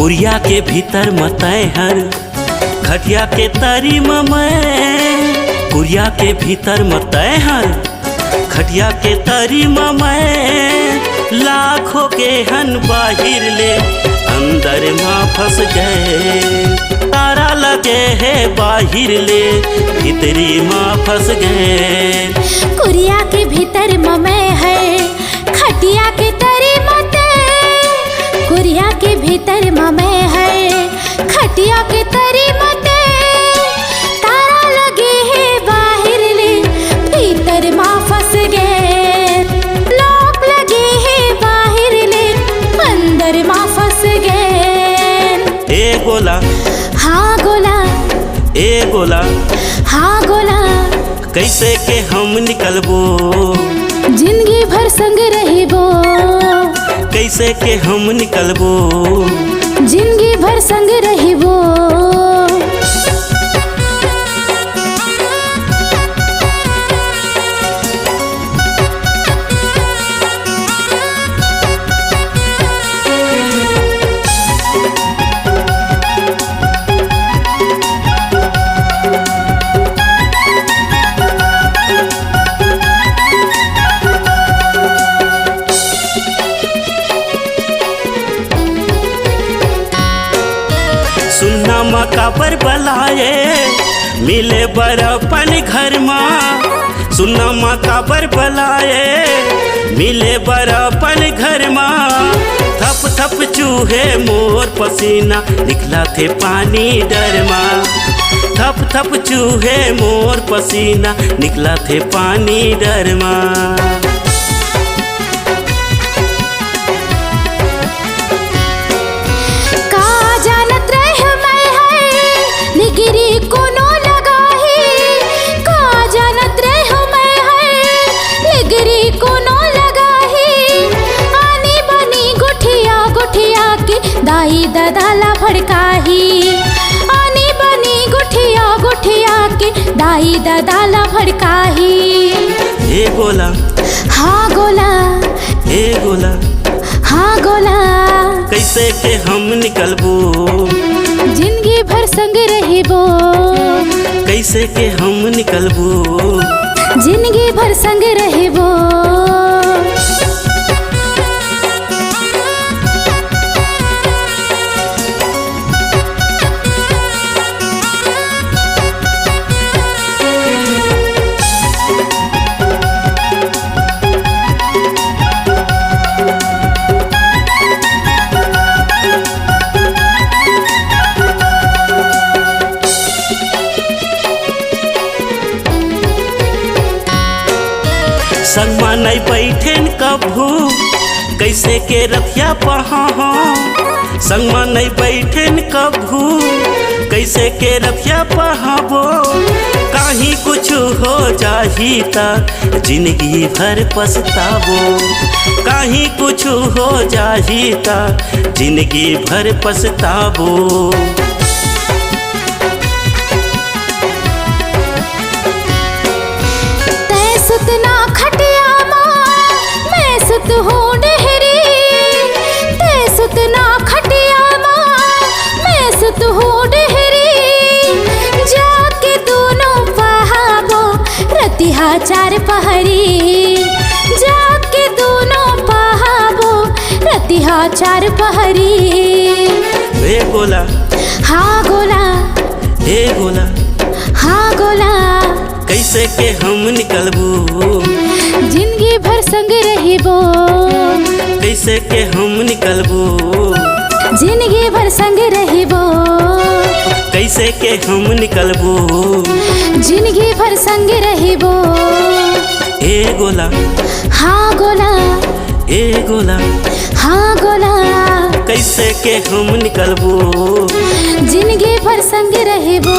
कुरिया के भीतर मतय हर खटिया के तरी ममय। कुरिया के भीतर मतय हर खटिया के तरी ममय। लाखों के हन बाहिर ले अंदर माँ फंस गए। तारा लगे है बाहिर ले भीतरी माँ फंस गए। कुरिया के भीतर ममय है खटिया के तरी मते। कुरिया के भीतर ममय है खटिया के तरी मते। तारा लगे है बाहिर ले भीतर माँ फंस गए। लोक लगे है बाहिर ले अंदर माँ फंस गए। ए गोला हाँ गोला, ए गोला, हाँ गोला, कैसे के हम निकलबो जिंदगी भर संग रहिबो। कैसे के हम निकलबो जिंदगी भर संग रहिबो। सुनना मका पर बलाए मिले बरपन घर माँ। सुनना मका पर बलाए मिले बरपन घर माँ। थप थप चूहे मोर पसीना निकला थे पानी डर माँ। थप थप चूहे मोर पसीना निकला थे पानी डर माँ। दाई दादाला भड़काही आनी बनी गुठिया गुठिया के दाई दादाला भड़काही। ए गोला, हाँ गोला, ए गोला, हाँ गोला, कैसे के हम निकलबो जिंदगी भर संग रहिबो। कैसे के हम निकलबो जिंदगी भर संग रहिबो। संगमा नहीं बैठेन कभू कैसे के रथिया पहा। संगमा नहीं बैठेन कभू कैसे के रथिया पहाबो। कहीं कुछ हो जाही ता जिंदगी भर पछताबो। कहीं कुछ हो जाही ता जिंदगी भर पछताबो। चार पहरी जाके दोनों पहाबो रतिहा चार पहरी। ए गोला, हाँ गोला, ए गोला, हाँ गोला, कैसे के हम निकलबो जिंदगी भर संग रहिबो। कैसे के हम निकलबो जिंदगी भर संग रहिबो। कैसे के हम निकलबो जिंदगी भर संग रहिबो। ए गोला, हाँ गोला, ए गोला, हाँ गोला, कैसे के हम निकलबो जिंदगी भर संग रहिबो।